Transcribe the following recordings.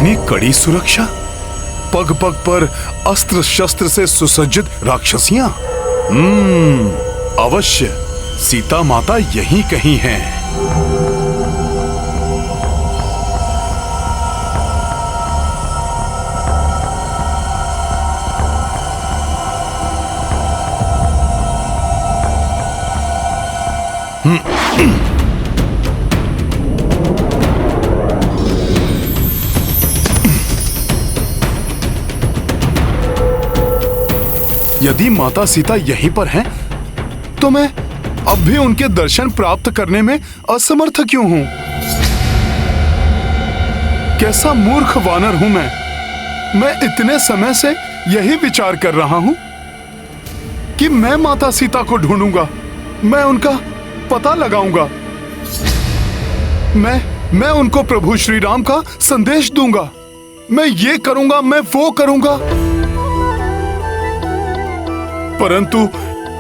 इतनी कड़ी सुरक्षा, पग पग पर अस्त्र शस्त्र से सुसज्जित राक्षसियां। अवश्य सीता माता यहीं कहीं हैं। यदि माता सीता यहीं पर हैं, तो मैं अब भी उनके दर्शन प्राप्त करने में असमर्थ क्यों हूं? कैसा मूर्ख वानर हूं मैं इतने समय से यही विचार कर रहा हूं कि मैं माता सीता को ढूंढूंगा, मैं उनका पता लगाऊंगा, मैं उनको प्रभु श्री राम का संदेश दूंगा, मैं ये करूंगा, मैं वो करूंगा। परंतु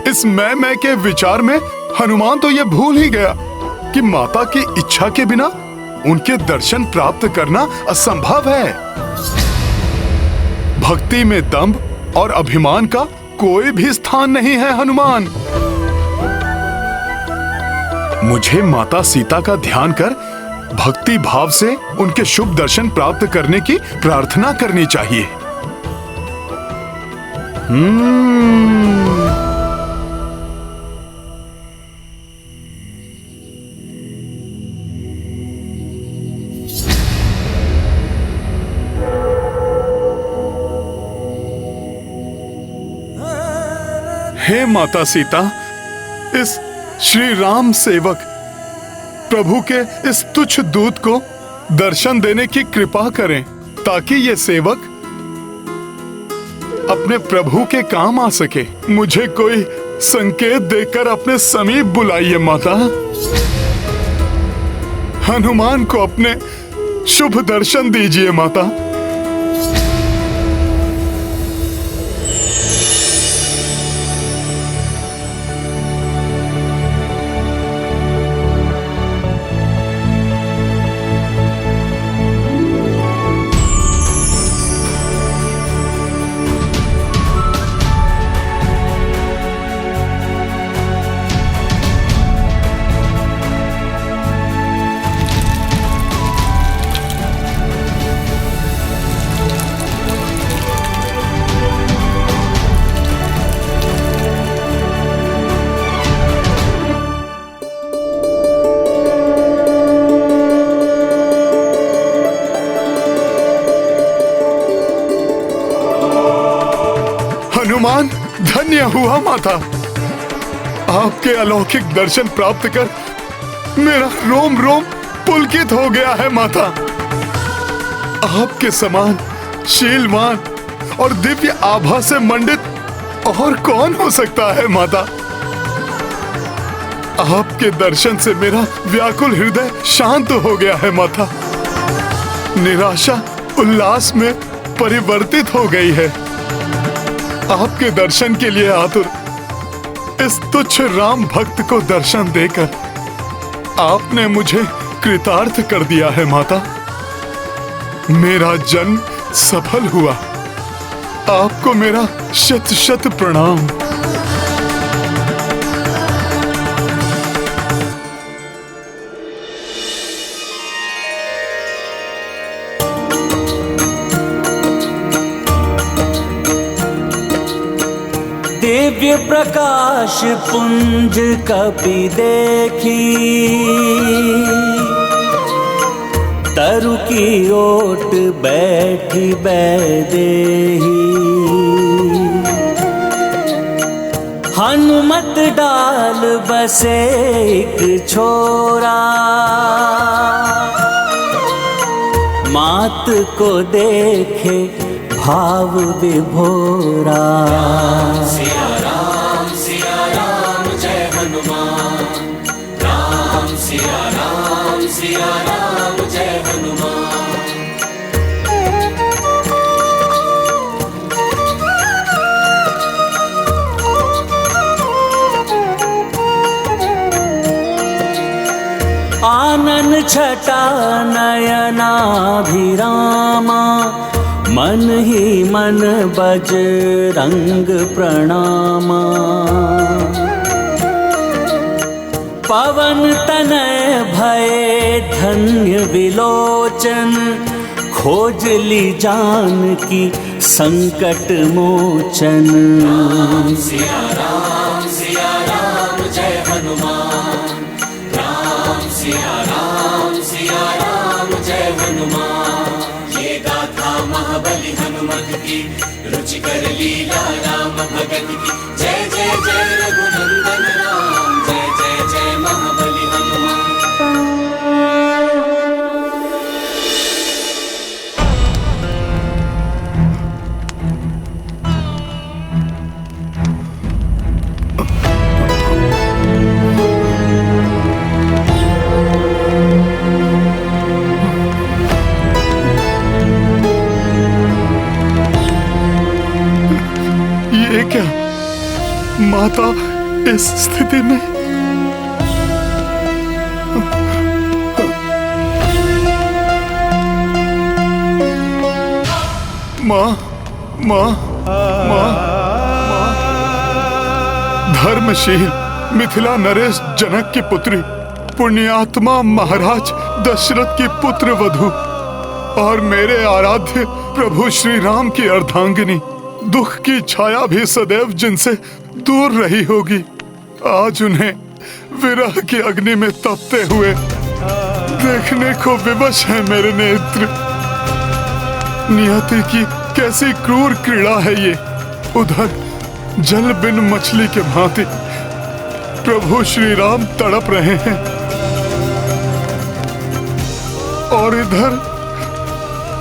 इस मैं के विचार में हनुमान तो ये भूल ही गया कि माता की इच्छा के बिना उनके दर्शन प्राप्त करना असंभव है। भक्ति में दंभ और अभिमान का कोई भी स्थान नहीं है हनुमान। मुझे माता सीता का ध्यान कर भक्ति भाव से उनके शुभ दर्शन प्राप्त करने की प्रार्थना करनी चाहिए। हे माता सीता, इस श्री राम सेवक प्रभु के इस तुच्छ दूत को दर्शन देने की कृपा करें, ताकि ये सेवक अपने प्रभु के काम आ सके। मुझे कोई संकेत देकर अपने समीप बुलाइए माता। हनुमान को अपने शुभ दर्शन दीजिए माता। हनुमान, धन्य हुआ माता। आपके अलौकिक दर्शन प्राप्त कर मेरा रोम रोम पुलकित हो गया है माता। आपके समान शीलवान और दिव्य आभा से मंडित और कौन हो सकता है माता। आपके दर्शन से मेरा व्याकुल हृदय शांत हो गया है माता। निराशा उल्लास में परिवर्तित हो गई है। आपके दर्शन के लिए आतुर इस तुच्छ राम भक्त को दर्शन देकर आपने मुझे कृतार्थ कर दिया है माता। मेरा जन्म सफल हुआ। आपको मेरा शत शत प्रणाम। दिव्य प्रकाश पुंज कपि देखी, तरु की ओट बैठी बैदेही। हनुमत डाल बसे एक छोरा, मात को देखे भाव विभोरा। सिया राम जय हनुमान। राम सिया राम जय हनुमान। कानन छटा नयनाभिरामा, मन ही मन बजरंग प्रणामा। पवन तनय भये धन्य विलोचन, खोज ली जानकी संकट मोचन। सिया राम जय हनुमान। राम सिया राम जय हनुमान। ये गाथा महाबली हनुमत की, रुचिकर लीला राम भगत की। जय जय जय रघुनंदन राम, जय जय जय महाबली हनुमान। ये क्या, माता इस स्थिति में? माँ, माँ, माँ, धर्मशील मिथिला नरेश जनक की पुत्री, पुण्यात्मा महाराज दशरथ की पुत्र वधू और मेरे आराध्य प्रभु श्री राम की अर्धांगिनी, दुख की छाया भी सदैव जिनसे दूर रही होगी, आज उन्हें विरह की अग्नि में तपते हुए देखने को विवश है मेरे नेत्र। नियति की कैसी क्रूर क्रीड़ा है ये। उधर जल बिन मछली के भांति प्रभु श्री राम तड़प रहे हैं और इधर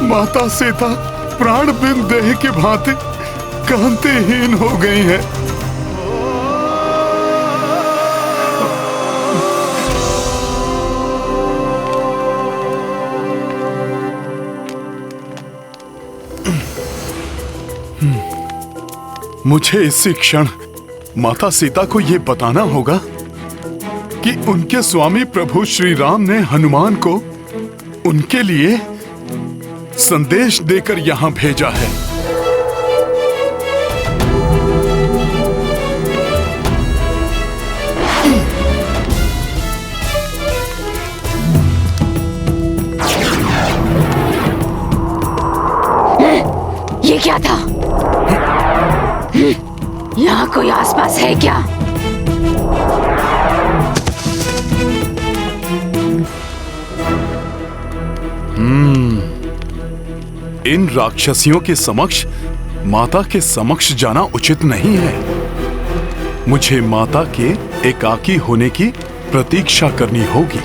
माता सीता प्राण बिन देह की भांति कांतिहीन हो गई है। मुझे इसी क्षण माता सीता को यह बताना होगा कि उनके स्वामी प्रभु श्री राम ने हनुमान को उनके लिए संदेश देकर यहां भेजा है। ये क्या था? यहाँ कोई आसपास है क्या? इन राक्षसियों के समक्ष माता के समक्ष जाना उचित नहीं है। मुझे माता के एकाकी होने की प्रतीक्षा करनी होगी।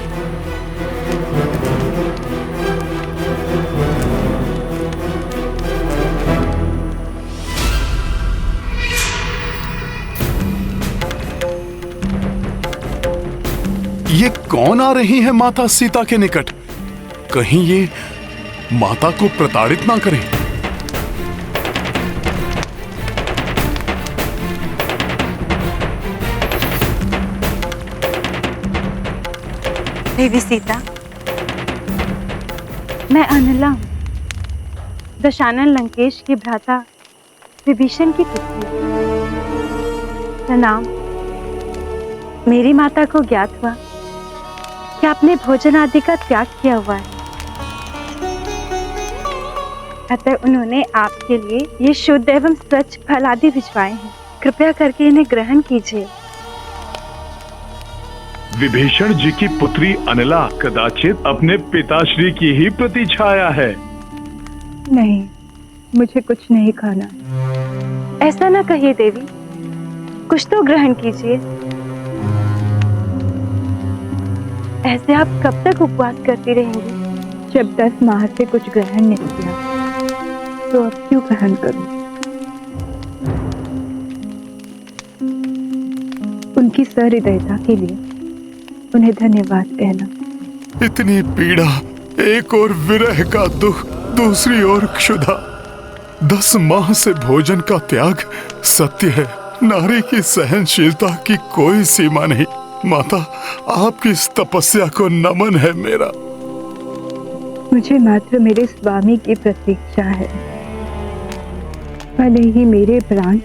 ये कौन आ रही है माता सीता के निकट? कहीं ये माता को प्रताड़ित ना करें। देवी सीता, मैं अनिला हूं, दशानन लंकेश के भ्राता विभीषण की पुत्री। प्रणाम। मेरी माता को ज्ञात हुआ कि आपने भोजन आदि का त्याग किया हुआ है, अतः उन्होंने आपके लिए ये शुद्ध एवं स्वच्छ फल आदि भिजवाए हैं। कृपया करके इन्हें ग्रहण कीजिए। विभीषण जी की पुत्री अनिला कदाचित अपने पिताश्री की ही प्रतिछाया है। नहीं, मुझे कुछ नहीं खाना। ऐसा ना कहिए देवी, कुछ तो ग्रहण कीजिए। ऐसे आप कब तक उपवास करती रहेंगी? जब 10 माह से कुछ ग्रहण नहीं किया तो अब क्यों ग्रहण करूं? उनकी सहृदयता के लिए उन्हें धन्यवाद कहना। इतनी पीड़ा, एक और विरह का दुख, दूसरी ओर क्षुधा। 10 माह से भोजन का त्याग सत्य है। नारी की सहनशीलता की कोई सीमा नहीं। माता, आपकी इस तपस्या को नमन है मेरा। मुझे मात्र मेरे स्वामी की प्रतीक्षा है। भले ही मेरे प्राण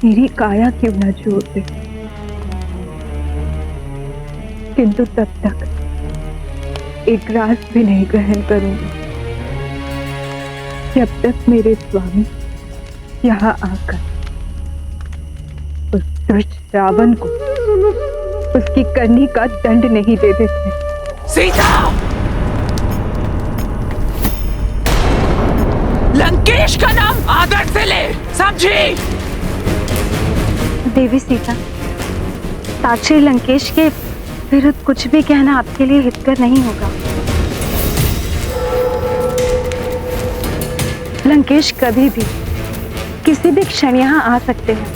मेरी काया क्यों न छोड़ दे, किंतु तब तक एक ग्रास भी नहीं ग्रहण करूंगी जब तक मेरे स्वामी यहाँ आकर उस दुष्ट रावण को उसकी करनी का दंड नहीं दे देते। सीता! लंकेश का नाम आदर से ले, समझी? देवी सीता, साक्षी लंकेश के विरुद्ध कुछ भी कहना आपके लिए हितकर नहीं होगा। लंकेश कभी भी किसी भी क्षण यहाँ आ सकते हैं।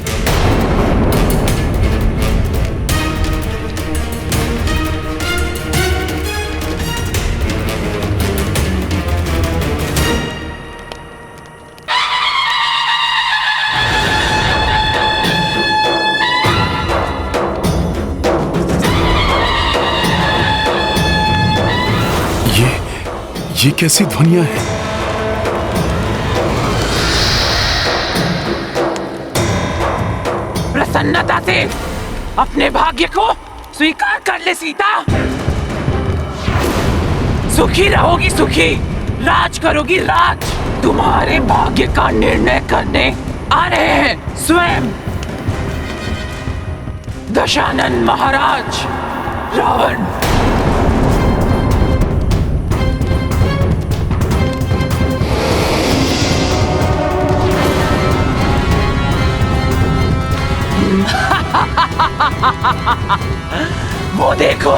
ये कैसी ध्वनियां हैं? प्रसन्नता से अपने भाग्य को स्वीकार कर ले सीता। सुखी रहोगी सुखी, राज करोगी राज। तुम्हारे भाग्य का निर्णय करने आ रहे हैं स्वयं दशानन महाराज रावण। वो देखो,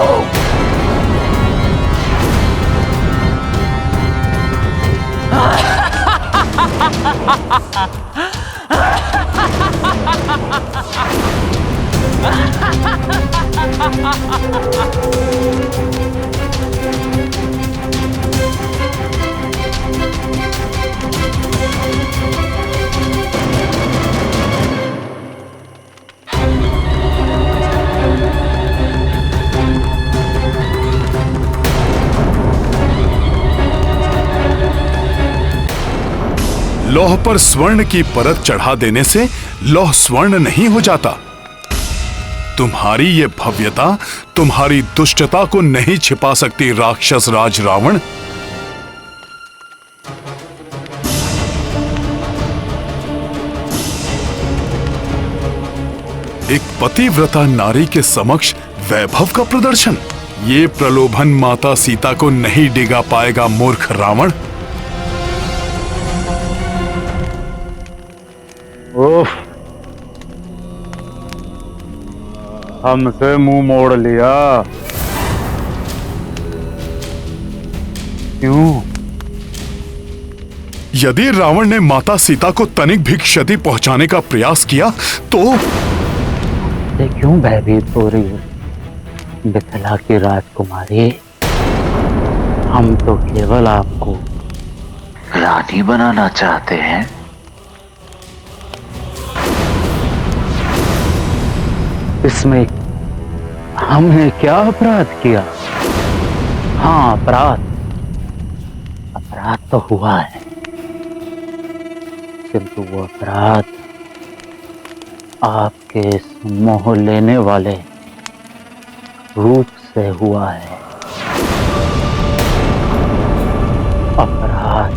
लौह पर स्वर्ण की परत चढ़ा देने से लौह स्वर्ण नहीं हो जाता। तुम्हारी ये भव्यता तुम्हारी दुष्टता को नहीं छिपा सकती राक्षस राज रावण। एक पतिव्रता नारी के समक्ष वैभव का प्रदर्शन, ये प्रलोभन माता सीता को नहीं डिगा पाएगा मूर्ख रावण। उफ, हमसे मुंह मोड़ लिया। क्यों? यदि रावण ने माता सीता को तनिक भी क्षति पहुंचाने का प्रयास किया तो क्यों भयभीत हो रही है मिथिला की राजकुमारी? हम तो केवल आपको रानी बनाना चाहते हैं। इसमें हमने क्या अपराध किया? हाँ, अपराध तो हुआ है, किंतु वो अपराध आपके इस मोह लेने वाले रूप से हुआ है। अपराध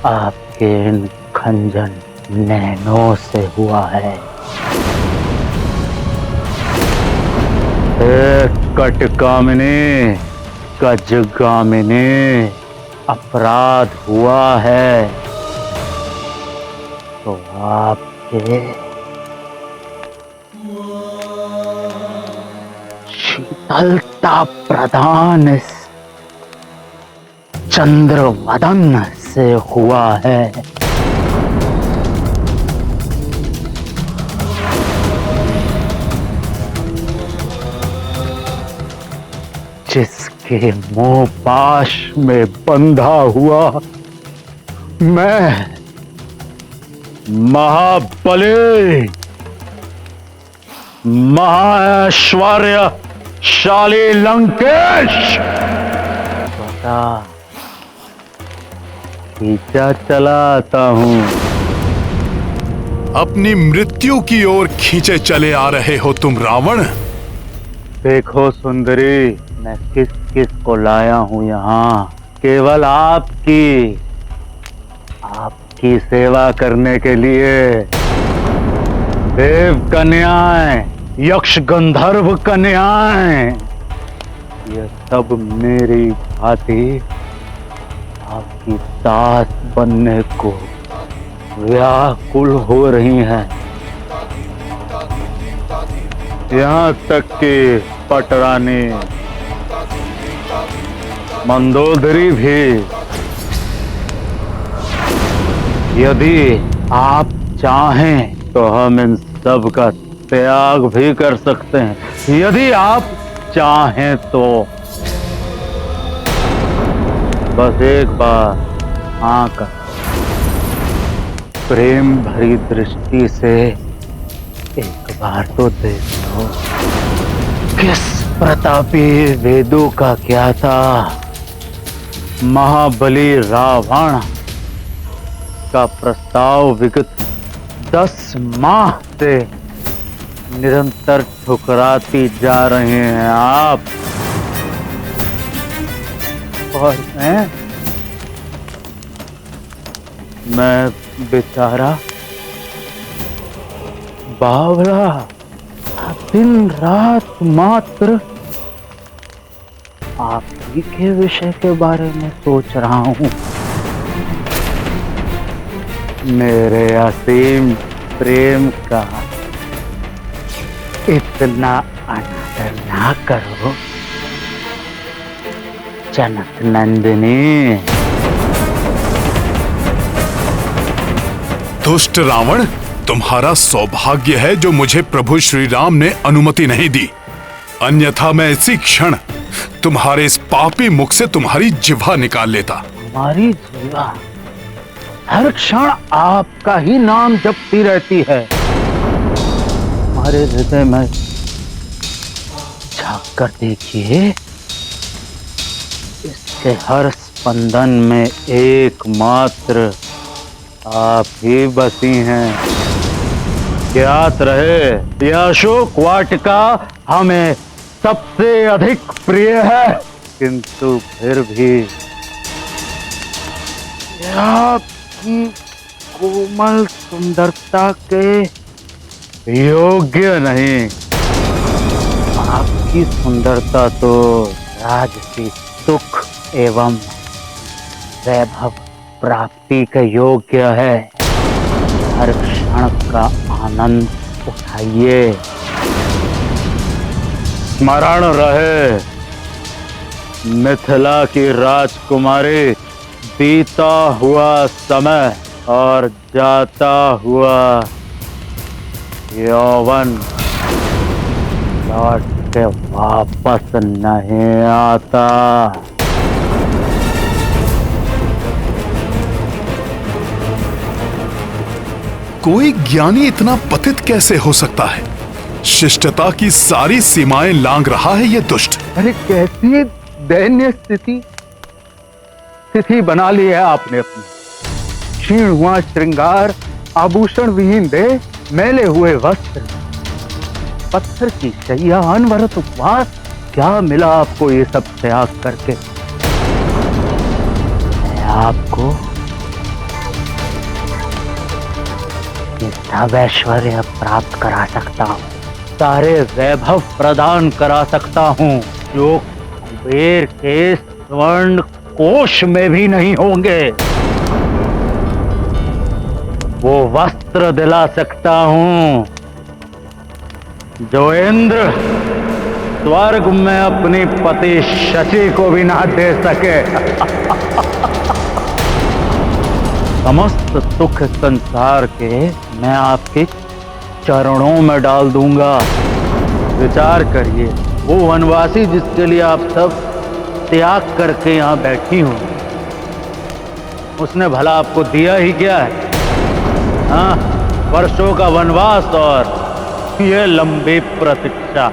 आपके इन खंजन नैनों से हुआ है। कटकामिनी, गजगामिनी, अपराध हुआ है तो आपके शीतलता प्रदान इस चंद्रवदन से हुआ है। जिसके मोह पाश में बंधा हुआ मैं महाबली महाऐश्वर्यशाली लंकेश, बता पीछा चलाता हूं। अपनी मृत्यु की ओर खींचे चले आ रहे हो तुम रावण। देखो सुंदरी, मैं किस किस को लाया हूं यहाँ, केवल आपकी सेवा करने के लिए। देव कन्याएं, यक्ष गंधर्व कन्याएं, ये सब मेरी भांति आपकी दास बनने को व्याकुल हो रही हैं। यहाँ तक कि पटरानी मंदोदरी भी, यदि आप चाहें तो हम इन सब का त्याग भी कर सकते हैं। यदि आप चाहें तो बस एक बार आंख प्रेम भरी दृष्टि से एक बार तो देख लो, किस प्रतापी वेदों का क्या था। महाबली रावण का प्रस्ताव विगत 10 माह से निरंतर ठुकराती जा रहे हैं आप, और मैं बेचारा बावला दिन रात मात्र आप ही के विषय के बारे में सोच रहा हूं। मेरे असीम प्रेम का इतना अनादर ना करो जनक नंदिनी। दुष्ट रावण, तुम्हारा सौभाग्य है जो मुझे प्रभु श्री राम ने अनुमति नहीं दी, अन्यथा मैं इसी क्षण तुम्हारे इस पापी मुख से तुम्हारी जिह्वा निकाल लेता। हमारी जिह्वा हर क्षण आपका ही नाम जपती रहती है। हमारे हृदय में झांक कर देखिए, इसके हर स्पंदन में एकमात्र आप ही बसी हैं। ज्ञात रहे, यह अशोक वाटिका हमें सबसे अधिक प्रिय है, किंतु फिर भी आपकी कोमल सुंदरता के योग्य नहीं। आपकी सुंदरता तो राजसी सुख एवं वैभव प्राप्ति के योग्य है। हर क्षण का आनंद उठाइए। स्मरण रहे, मिथिला की राजकुमारी, बीता हुआ समय और जाता हुआ यौवन लौट के वापस नहीं आता। कोई ज्ञानी इतना पतित कैसे हो सकता है? शिष्टता की सारी सीमाएं लांघ रहा है ये दुष्ट। अरे कैसी दयनीय स्थिति बना ली है आपने अपनी। क्षीण हुआ श्रृंगार, आभूषण विहीन देह, मैले हुए वस्त्र, पत्थर की शैया, अनवरत उपवास, क्या मिला आपको ये सब त्याग करके? मैं आपको ये सब ऐश्वर्य प्राप्त करा सकता हूँ, सारे वैभव प्रदान करा सकता हूँ जो कुबेर के स्वर्ण कोश में भी नहीं होंगे। वो वस्त्र दिला सकता हूँ जो इंद्र स्वर्ग में अपनी पति शची को भी ना दे सके। समस्त सुख संसार के मैं आपके चरणों में डाल दूंगा। विचार करिए, वो वनवासी जिसके लिए आप सब त्याग करके यहाँ बैठी हूँ, उसने भला आपको दिया ही क्या है? हाँ, वर्षों का वनवास और ये लंबी प्रतीक्षा।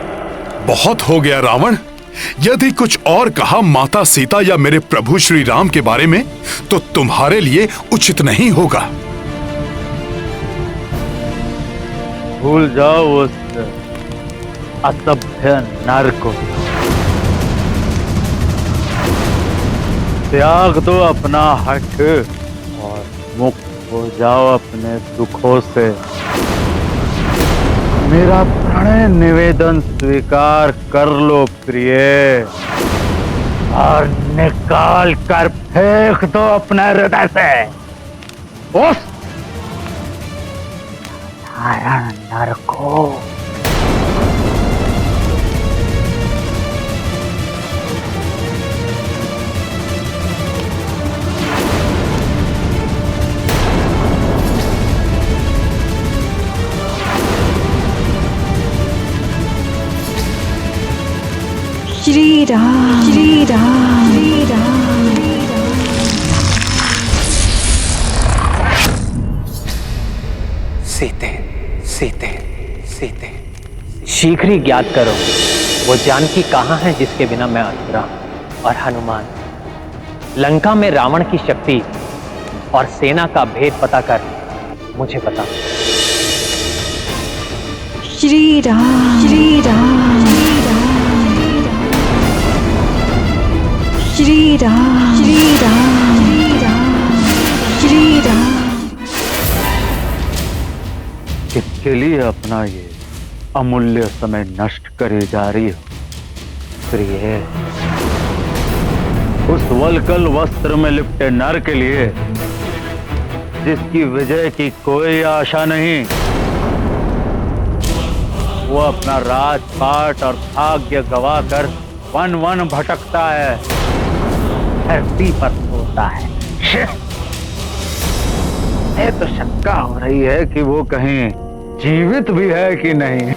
बहुत हो गया रावण। यदि कुछ और कहा माता सीता या मेरे प्रभु श्री राम के बारे में तो तुम्हारे लिए उचित नहीं होगा। भूल जाओ उस असभ्य नर को। त्याग दो अपना हठ और मुक्त हो जाओ अपने दुखों से। मेरा प्रणय निवेदन स्वीकार कर लो प्रिय, और निकाल कर फेंक दो अपने हृदय से उस साधारण नर को। श्री राम श्री राम श्री राम। सीते सीते सीते, शीघ्र ही ज्ञात करो वो जानकी कहाँ है जिसके बिना मैं अधूरा हूं। और हनुमान, लंका में रावण की शक्ति और सेना का भेद पता कर मुझे बता। श्री राम श्री राम श्री राम श्री राम श्री राम श्री राम। किसके लिए अपना ये अमूल्य समय नष्ट करे जा रही हो प्रिय? उस वलकल वस्त्र में लिपटे नर के लिए जिसकी विजय की कोई आशा नहीं। वो अपना राजपाट और भाग्य गवाकर वन वन भटकता है, धरती पर सोता है। ये तो शंका हो रही है कि वो कहीं जीवित भी है कि नहीं।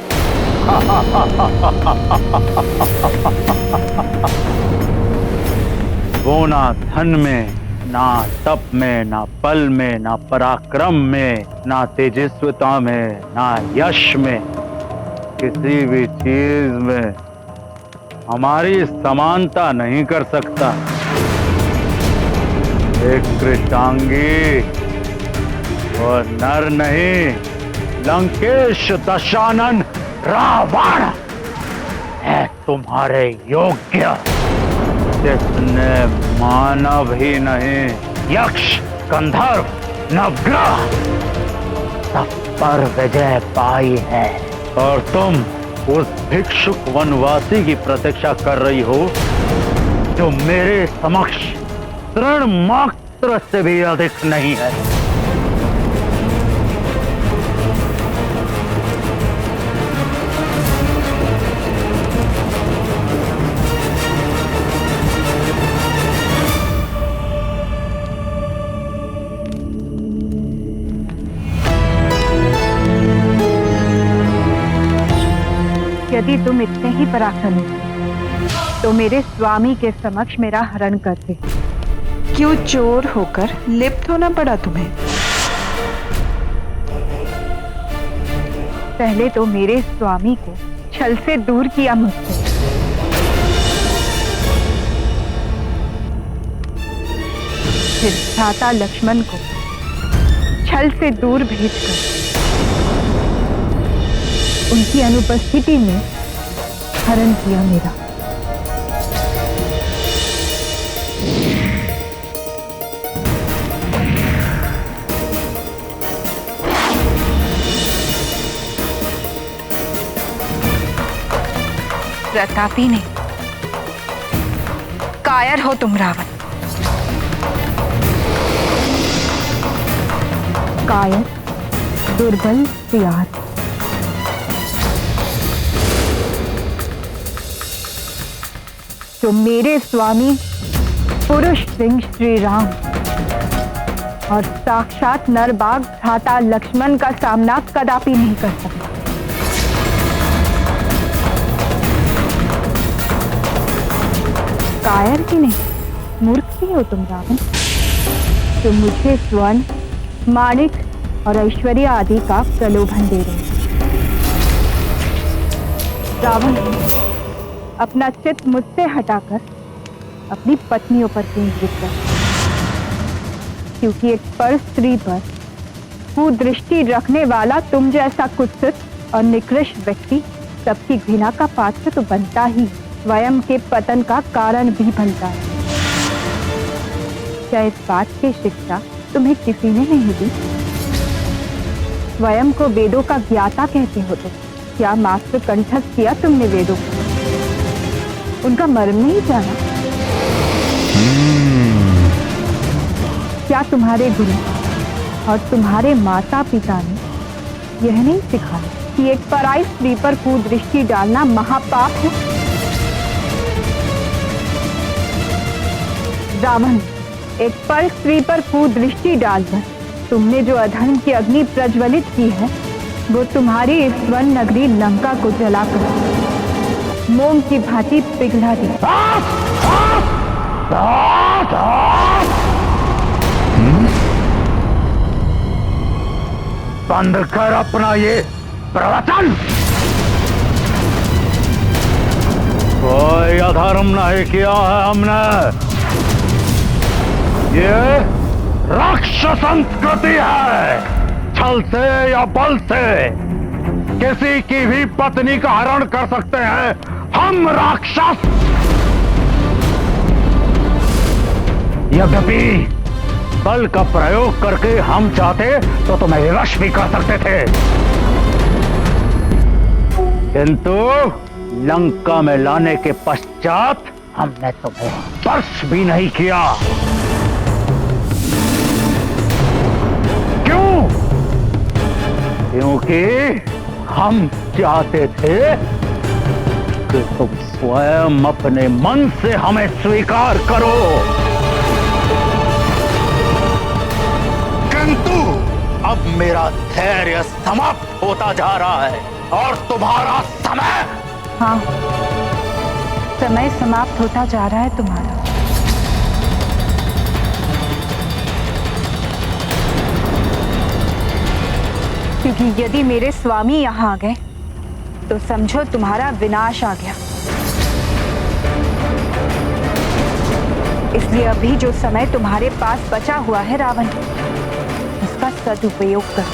वो ना धन में, ना तप में, ना बल में, ना पराक्रम में, ना तेजस्विता में, ना यश में, किसी भी चीज में हमारी समानता नहीं कर सकता। एक कृतांगी और नर नहीं, लंकेश दशानन रावण है तुम्हारे योग्य, जिसने मानव ही नहीं यक्ष, गंधर्व, नवग्रह सब पर विजय पाई है। और तुम उस भिक्षुक वनवासी की प्रतीक्षा कर रही हो जो मेरे समक्ष तृण मात्र से भी अधिक नहीं है। यदि तुम इतने ही पराक्रमी तो मेरे स्वामी के समक्ष मेरा हरण करते। क्यों चोर होकर लिप्त होना पड़ा तुम्हें? पहले तो मेरे स्वामी को छल से दूर किया मुझसे, फिर भ्राता लक्ष्मण को छल से दूर भेजकर उनकी अनुपस्थिति में हरण किया मेरा। प्रतापी ने, कायर हो तुम रावण। कायर, दुर्बल, सियार। जो मेरे स्वामी पुरुष सिंह श्री राम और साक्षात नरबाग भ्राता लक्ष्मण का सामना कदापि नहीं कर सकता। कायर ही नहीं, मूर्ख ही हो तुम रावण, जो मुझे स्वर्ण, माणिक और ऐश्वर्य आदि का प्रलोभन दे रहे हो। रावण, अपना चित्त मुझसे हटाकर अपनी पत्नियों पर केंद्रित कर, क्योंकि एक पर स्त्री पर कुदृष्टि रखने वाला तुम जैसा कुत्सित और निकृष्ट व्यक्ति सबकी घृणा का पात्र तो बनता ही, स्वयं के पतन का कारण भी बनता है। क्या इस बात की शिक्षा तुम्हें किसी ने नहीं दी? स्वयं को वेदों का ज्ञाता कहते हो तो क्या मात्र कंठस्थ किया तुमने वेदों को? उनका मर्म नहीं जाना? क्या तुम्हारे गुरु और तुम्हारे माता पिता ने यह नहीं सिखाया कि एक पराई स्त्री पर कुदृष्टि डालना महापाप है? रावण, एक पर स्त्री पर कुदृष्टि डालकर तुमने जो अधर्म की अग्नि प्रज्वलित की है, वो तुम्हारी इस स्वर्ण नगरी लंका को जलाकर मोम की भांति पिघला दी। बंद कर अपना ये प्रवचन। कोई अधर्म नहीं किया है हमने। ये राक्षस संस्कृति है। छल से या बल से किसी की भी पत्नी का हरण कर सकते हैं हम राक्षस। यद्यपि बल का प्रयोग करके हम चाहते तो तुम्हें विवश भी कर सकते थे, किंतु लंका में लाने के पश्चात हमने तुम्हें स्पर्श भी नहीं किया। क्यों? क्योंकि हम चाहते थे कि तुम स्वयं अपने मन से हमें स्वीकार करो, किंतु अब मेरा धैर्य समाप्त होता जा रहा है और तुम्हारा समय। हाँ, समय समाप्त होता जा रहा है तुम्हारा। क्योंकि यदि मेरे स्वामी यहाँ आ गए तो समझो तुम्हारा विनाश आ गया। इसलिए अभी जो समय तुम्हारे पास बचा हुआ है रावण, उसका सदुपयोग करो।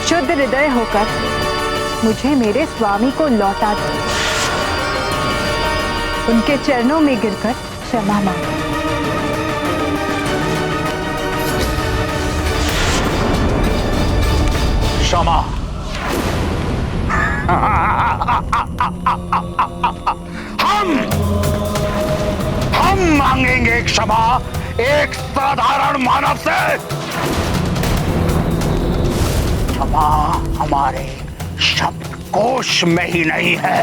शुद्ध हृदय होकर मुझे मेरे स्वामी को लौटा दो। उनके चरणों में गिरकर क्षमा मांगो। क्षमा? हम मांगेंगे क्षमा एक साधारण मानव से? क्षमा हमारे शब्दकोश में ही नहीं है,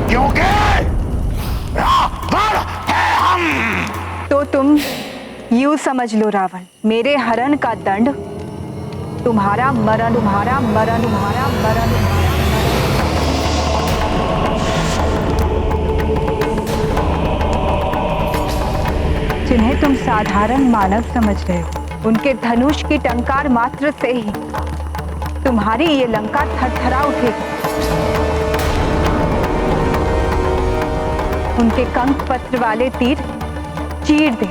क्योंकि रावण है हम। तो तुम यूं समझ लो रावण, मेरे हरण का दंड तुम्हारा मरण, तुम्हारा मरण, तुम्हारा मरण। जिन्हें तुम साधारण मानव समझ रहे हो, उनके धनुष की टंकार मात्र से ही तुम्हारी ये लंका थरथरा उठेगी। उनके कंक पत्र वाले तीर चीर दे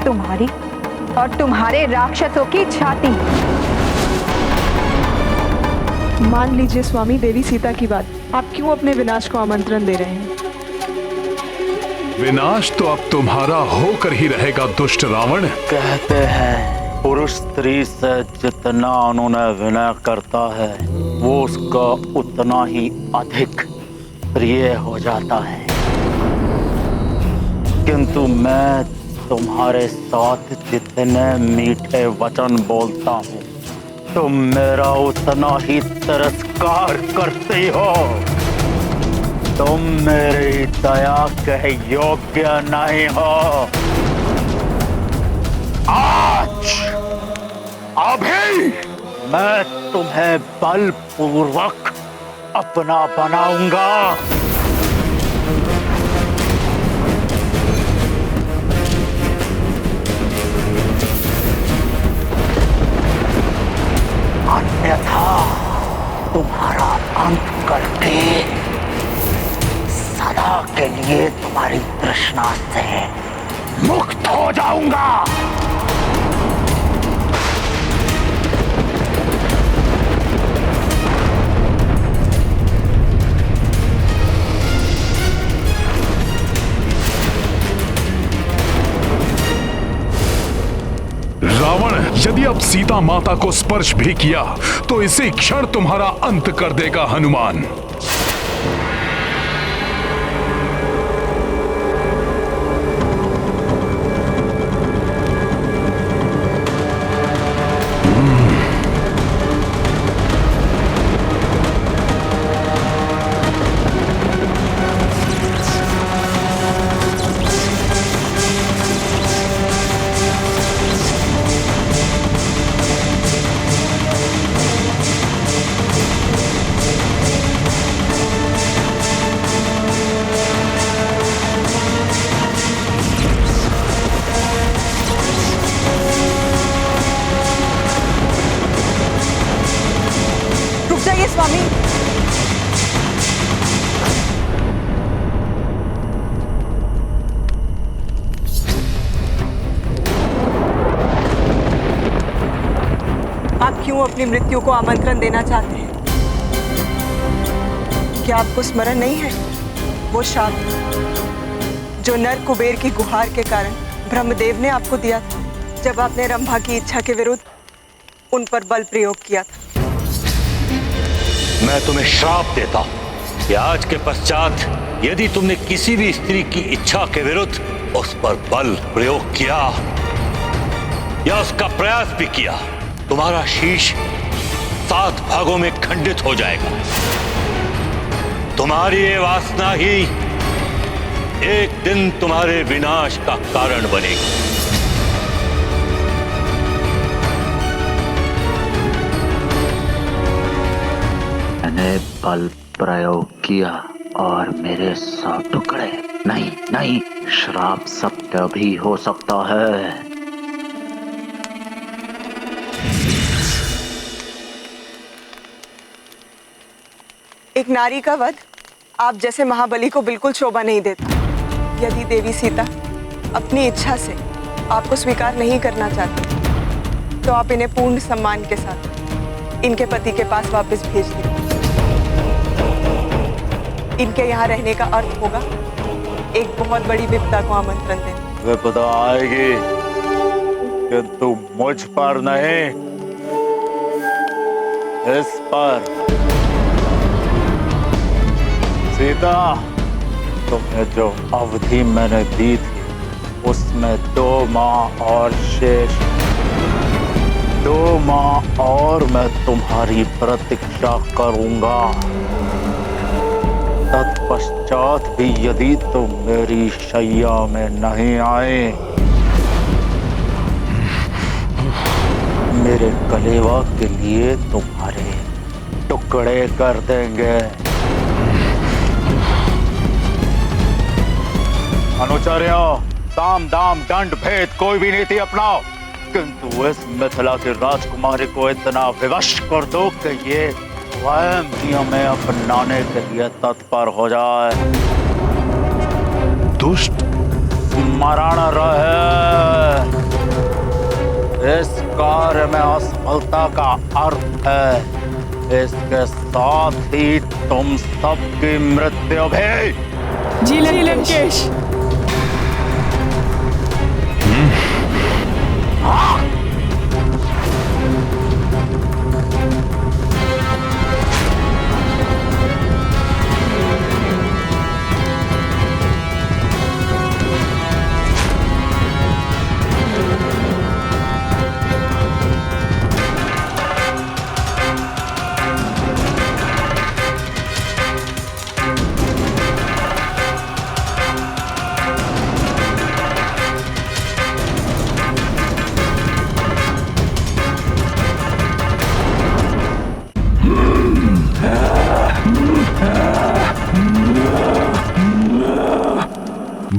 तुम्हारी और तुम्हारे राक्षसों की छाती। मान लीजिए स्वामी, देवी सीता की बात, आप क्यों अपने विनाश को आमंत्रण दे रहे हैं? विनाश तो अब तुम्हारा होकर ही रहेगा दुष्ट रावण। कहते हैं पुरुष स्त्री से जितना उन्होंने विनय करता है वो उसका उतना ही अधिक प्रिय हो जाता है, किंतु मैं तुम्हारे साथ जितने मीठे वचन बोलता हूँ तुम मेरा उतना ही तिरस्कार करती हो। तुम मेरी दया के योग्य नहीं हो। आज अभी मैं तुम्हें बलपूर्वक अपना बनाऊंगा। अन्यथा तुम्हारा अंत करके सदा के लिए तुम्हारी तृष्णा से मुक्त हो जाऊंगा। रावण, यदि अब सीता माता को स्पर्श भी किया तो इसी क्षण तुम्हारा अंत कर देगा हनुमान। स्वामी, आप क्यों अपनी मृत्यु को आमंत्रण देना चाहते हैं? क्या आपको स्मरण नहीं है वो शाप जो नर कुबेर की गुहार के कारण ब्रह्मदेव ने आपको दिया था, जब आपने रंभा की इच्छा के विरुद्ध उन पर बल प्रयोग किया था? मैं तुम्हें श्राप देता हूं कि आज के पश्चात यदि तुमने किसी भी स्त्री की इच्छा के विरुद्ध उस पर बल प्रयोग किया या उसका प्रयास भी किया, तुम्हारा शीश 7 भागों में खंडित हो जाएगा। तुम्हारी ये वासना ही एक दिन तुम्हारे विनाश का कारण बनेगी। मैंने बल प्रयोग किया और मेरे 100 टुकड़े नहीं, श्राप सत्य भी हो सकता है। एक नारी का वध आप जैसे महाबली को बिल्कुल शोभा नहीं देता। यदि देवी सीता अपनी इच्छा से आपको स्वीकार नहीं करना चाहती तो आप इन्हें पूर्ण सम्मान के साथ इनके पति के पास वापस भेज दें। इनके यहाँ रहने का अर्थ होगा एक बहुत बड़ी विपदा को आमंत्रण देना। विपदा आएगी किंतु मुझ पर नहीं, इस पर। सीता, तुम्हें जो अवधि मैंने दी थी उसमें 2 माह और शेष, 2 माह और मैं तुम्हारी प्रतीक्षा करूंगा। तत्पश्चात भी यदि तुम मेरी शैया में नहीं आए, मेरे कलेवा के लिए तुम्हारे टुकड़े कर देंगे। अनुचर्यों, साम दाम दंड भेद कोई भी नीति अपनाओ, किंतु इस मिथिला की राजकुमारी को इतना विवश कर दो कि ये स्वयं ही हमें अपनाने के लिए तत्पर हो जाए। दुष्ट स्मरण रहे, इस कार्य में असफलता का अर्थ है इसके साथ ही तुम सबकी मृत्यु भी। जी लंकेश।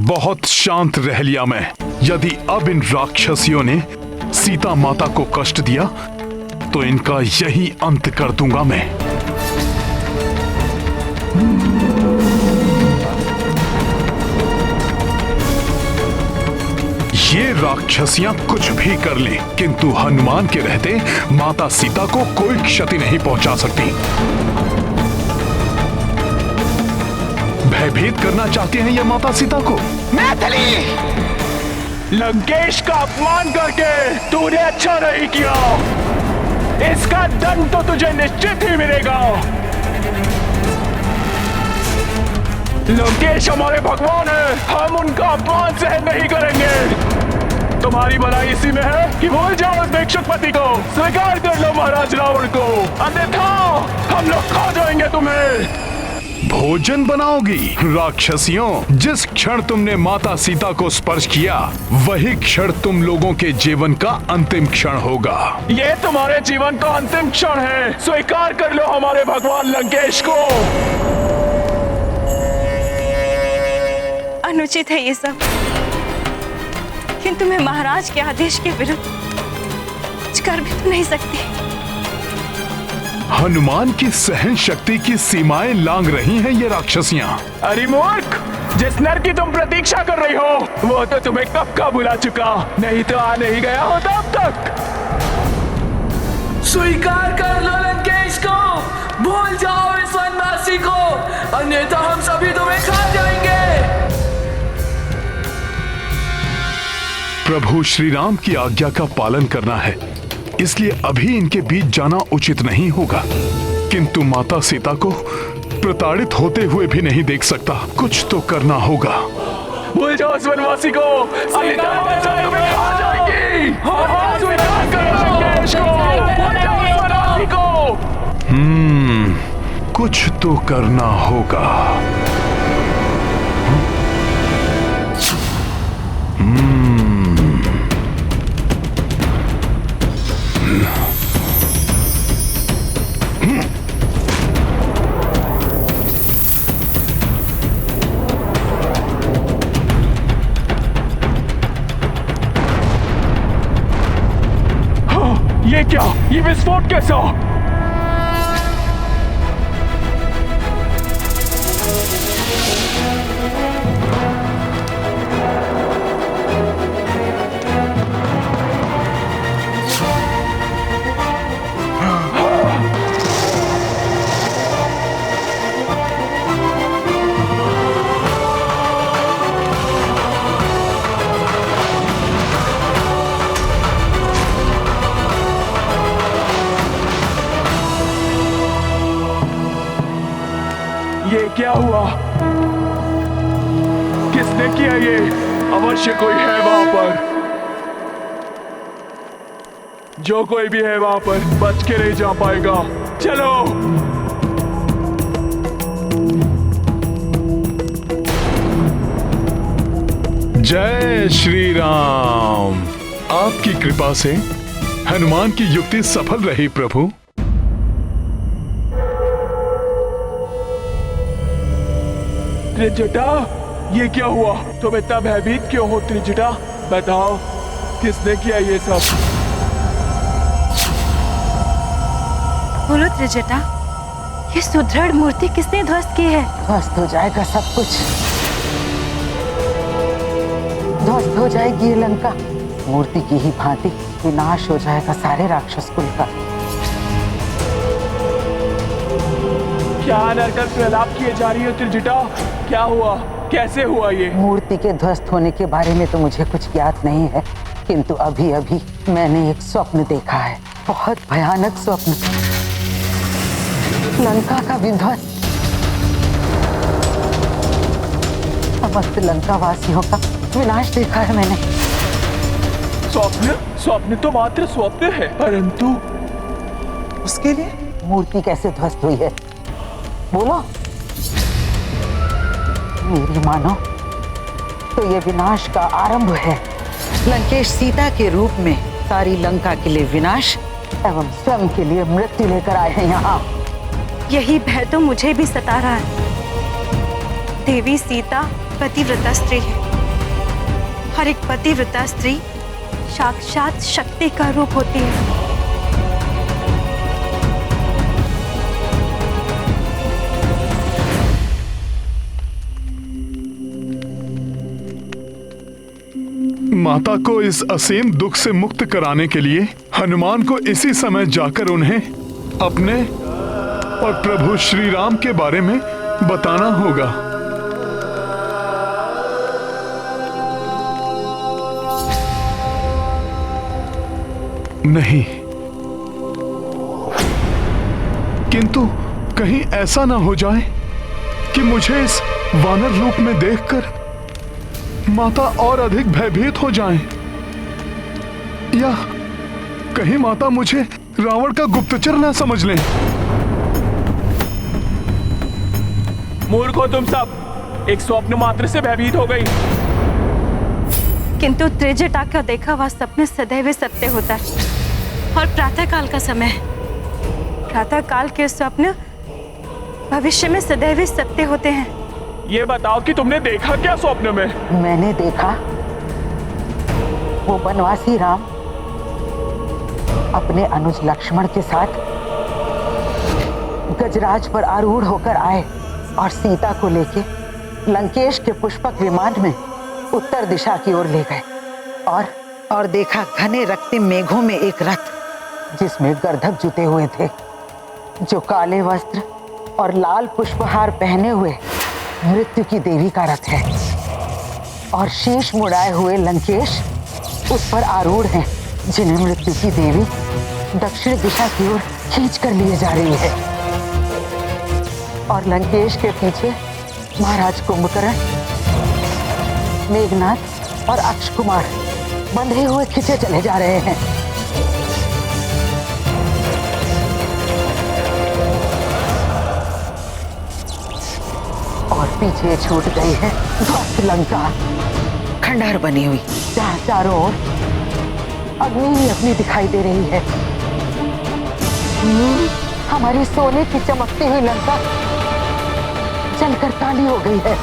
बहुत शांत रह लिया मैं। यदि अब इन राक्षसियों ने सीता माता को कष्ट दिया तो इनका यही अंत कर दूंगा मैं। ये राक्षसियां कुछ भी कर ले, किंतु हनुमान के रहते माता सीता को कोई क्षति नहीं पहुंचा सकती। भयभीत करना चाहते हैं ये माता सीता को। मैथिली, लंकेश का अपमान करके तूने अच्छा नहीं किया। इसका दंड तो तुझे निश्चित ही मिलेगा। लंकेश हमारे भगवान है, हम उनका अपमान सहन नहीं करेंगे। तुम्हारी भलाई इसी में है कि भूल जाओ उस भिक्षुकपति को, स्वीकार कर लो महाराज रावण को, अन्यथा हम लोग खा जाएंगे तुम्हें। भोजन बनाओगी राक्षसियों? जिस क्षण तुमने माता सीता को स्पर्श किया वही क्षण तुम लोगों के जीवन का अंतिम क्षण होगा। ये तुम्हारे जीवन का अंतिम क्षण है, स्वीकार कर लो हमारे भगवान लंकेश को। अनुचित है ये सब, किंतु मैं महाराज के आदेश के विरुद्ध कुछ कर भी तो नहीं सकती। हनुमान की सहन शक्ति की सीमाएं लांघ रही हैं ये राक्षसियां। अरे मूर्ख, जिस नर की तुम प्रतीक्षा कर रही हो वो तो तुम्हें कब का बुला चुका, नहीं तो आ नहीं गया होता अब तक। स्वीकार कर लो लंकेश को, भूल जाओ इस वनवासी को, अन्यथा हम सभी तुम्हें खा जाएंगे। प्रभु श्री राम की आज्ञा का पालन करना है, इसलिए अभी इनके बीच जाना उचित नहीं होगा, किंतु माता सीता को प्रताड़ित होते हुए भी नहीं देख सकता। कुछ तो करना होगा। भूल जाओ इस वनवासी को, अन्यथा हम तुम्हें खा जाएंगी। स्वीकार करो लंकेश को, भूल जाओ इस वनवासी को। कुछ तो करना होगा। ये क्या, ये विस्फोट कैसा? ये क्या हुआ? किसने किया ये? अवश्य कोई है वहां पर। जो कोई भी है वहां पर बच के नहीं जा पाएगा। चलो। जय श्री राम। आपकी कृपा से हनुमान की युक्ति सफल रही प्रभु। त्रिजटा, ये क्या हुआ? तुम इतना भयभीत क्यों हो त्रिजटा? बताओ, किसने किया ये सब? बोलो त्रिजटा, ये सुदृढ़ मूर्ति किसने ध्वस्त की है? ध्वस्त हो जाएगा सब कुछ, ध्वस्त हो जाएगी ये लंका। मूर्ति की ही भांति विनाश हो जाएगा सारे राक्षस कुल का। क्या नरकल प्रलाप किए जा रही हो त्रिजटा? क्या हुआ? कैसे हुआ ये? मूर्ति के ध्वस्त होने के बारे में तो मुझे कुछ ज्ञात नहीं है, किंतु अभी अभी मैंने एक स्वप्न देखा है, बहुत भयानक स्वप्न। लंका का विध्वंस, समस्त लंका वासियों का विनाश देखा है मैंने। स्वप्न? स्वप्न तो मात्र स्वप्न है, परंतु उसके लिए मूर्ति कैसे ध्वस्त हुई है? बोलो। मेरी मानो तो ये विनाश का आरंभ है। लंकेश सीता के रूप में सारी लंका के लिए विनाश एवं स्वयं के लिए मृत्यु लेकर आए हैं यहाँ। यही भय तो मुझे भी सता रहा है। देवी सीता पतिव्रता स्त्री है, हर एक पतिव्रता स्त्री साक्षात शक्ति का रूप होती है। माता को इस असीम दुख से मुक्त कराने के लिए हनुमान को इसी समय जाकर उन्हें अपने और प्रभु श्री राम के बारे में बताना होगा। नहीं, किंतु कहीं ऐसा ना हो जाए कि मुझे इस वानर रूप में देखकर माता और अधिक भयभीत हो जाएं, या कहीं माता मुझे रावण का गुप्तचर ना समझ लें। मूर्ख हो तुम सब, एक स्वप्न मात्र से भयभीत हो गई। किंतु त्रिजटा का देखा हुआ सपने सदैव सत्य होता है और प्रातः काल का समय है। प्रातः काल के स्वप्न भविष्य में सदैव सत्य होते हैं। ये बताओ कि तुमने देखा क्या स्वप्न में? मैंने देखा वो वनवासी राम अपने अनुज लक्ष्मण के साथ गजराज पर आरूढ़ होकर आए और सीता को लेके लंकेश के पुष्पक विमान में उत्तर दिशा की ओर ले गए और देखा घने रक्तिम मेघों में एक रथ जिसमें गर्दभ जुटे हुए थे, जो काले वस्त्र और लाल पुष्पहार पहने हुए मृत्यु की देवी का रथ है, और शीश मुड़ाए हुए लंकेश उस पर आरूढ़ हैं, जिन्हें मृत्यु की देवी दक्षिण दिशा की ओर खींच कर लिए जा रही है। और लंकेश के पीछे महाराज कुंभकर्ण, मेघनाथ और अक्षकुमार बंधे हुए खींचे चले जा रहे हैं। और पीछे छूट गई है ध्वस्त लंका, खंडहर बनी हुई, जहाँ चारों ओर अग्नि ही अग्नि दिखाई दे रही है। हमारी सोने की चमकती हुई लंका जलकर काली हो गई है।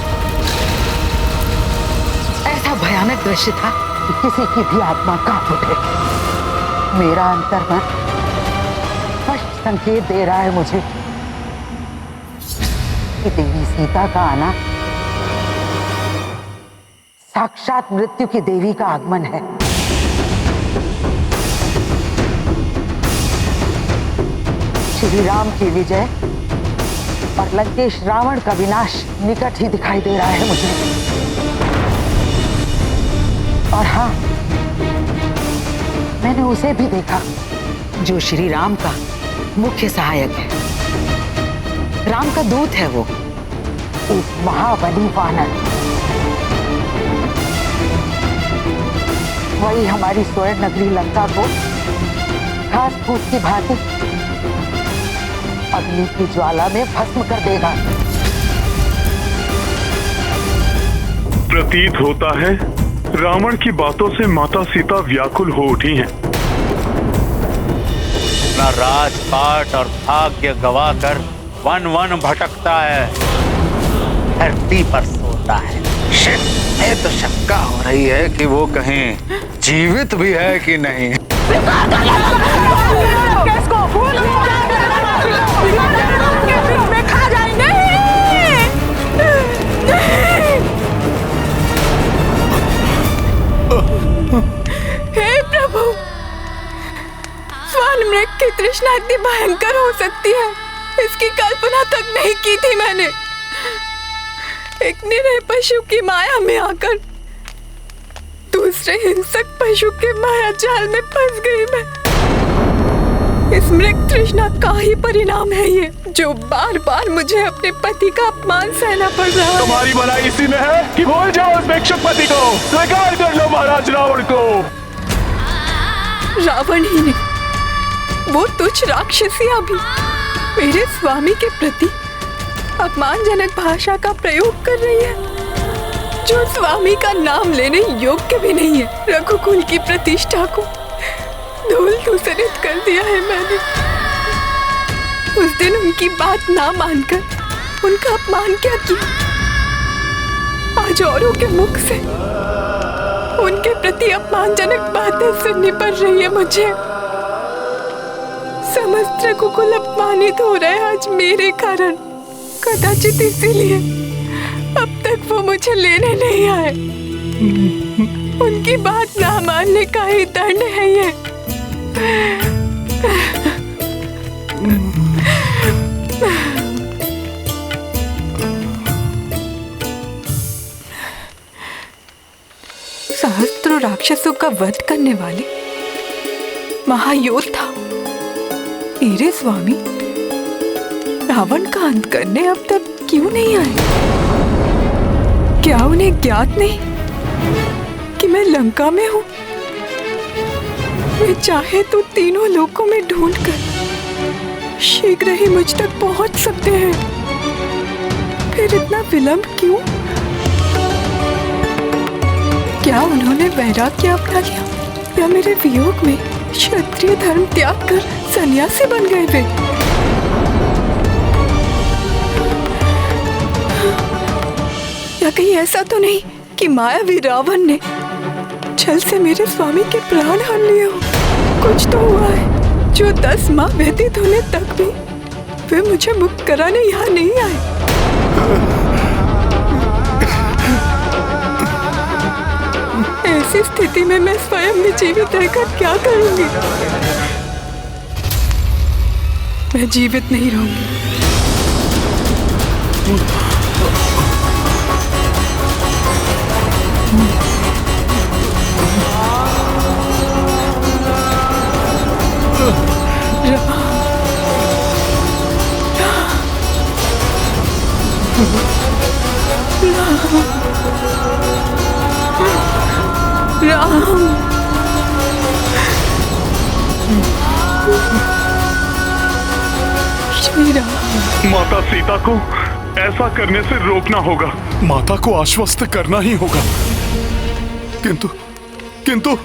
ऐसा भयानक दृश्य था कि किसी की भी आत्मा कांप उठे। मेरा अंतर्मन स्पष्ट संकेत दे रहा है मुझे कि देवी सीता का आना साक्षात मृत्यु की देवी का आगमन है। श्री राम की विजय और लंकेश रावण का विनाश निकट ही दिखाई दे रहा है मुझे। और हाँ, मैंने उसे भी देखा जो श्री राम का मुख्य सहायक है। राम का दूत है वो, एक महाबली वानर। वही हमारी स्वर्ण नगरी लंका को घास फूस की भांति अग्नि की ज्वाला में भस्म कर देगा। प्रतीत होता है रावण की बातों से माता सीता व्याकुल हो उठी हैं। अपना राजपाट और भाग्य गवाकर वन वन भटकता है, धरती पर सोता है। मुझे तो शंका हो रही है कि वो कहीं जीवित भी है कि नहीं। खा जाएंगे। हे प्रभु, स्वान मृग की तृष्णा इतनी भयंकर हो सकती है, इसकी कल्पना तक नहीं की थी मैंने। एक निरीह पशु की माया में आकर दूसरे हिंसक पशु के माया जाल में फंस गई मैं। इस मृग तृष्णा का ही परिणाम है ये, जो बार बार मुझे अपने पति का अपमान सहना पड़ रहा है। तुम्हारी भलाई इसी में है कि भूल जाओ उस भिक्षुक पति को, स्वीकार कर लो महाराज रावण को। रावण ही नहीं, वो तुच्छ राक्षसियां भी मेरे स्वामी के प्रति अपमानजनक भाषा का प्रयोग कर रही है, जो स्वामी का नाम लेने योग्य भी नहीं है। रघुकुल की प्रतिष्ठा को धूल धूसरित कर दिया है मैंने। उस दिन उनकी बात ना मानकर उनका अपमान क्या किया, आज औरों के मुख से उनके प्रति अपमानजनक बातें सुननी पड़ रही है मुझे। समस्त रघुकुल अपमानित हो रहे हैं आज मेरे कारण। कदाचित इसीलिए अब तक वो मुझे लेने नहीं आए। उनकी बात ना मानने का ही दंड है ये। सहस्त्रों राक्षसों का वध करने वाले महायोद्धा मेरे स्वामी रावण का अंत करने अब तक क्यों नहीं आए? क्या उन्हें ज्ञात नहीं कि मैं लंका में हूँ? वे चाहे तो तीनों लोकों में ढूंढकर शीघ्र ही मुझ तक पहुंच सकते हैं। फिर इतना विलंब क्यों? क्या उन्होंने वैराग्य अपना लिया या मेरे वियोग में क्षत्रिय धर्म त्याग कर सन्यासी बन गए वे? या कहीं ऐसा तो नहीं कि मायावी रावण ने छल से मेरे स्वामी के प्राण हर लिए हो? कुछ तो हुआ है जो 10 माह व्यतीत होने तक भी वे मुझे मुक्त कराने यहाँ नहीं आए। ऐसी स्थिति में मैं स्वयं भी जीवित रहकर क्या करूंगी? मैं जीवित नहीं रहूंगी। राम श्री राम। माता सीता को ऐसा करने से रोकना होगा। माता को आश्वस्त करना ही होगा। किंतु किंतु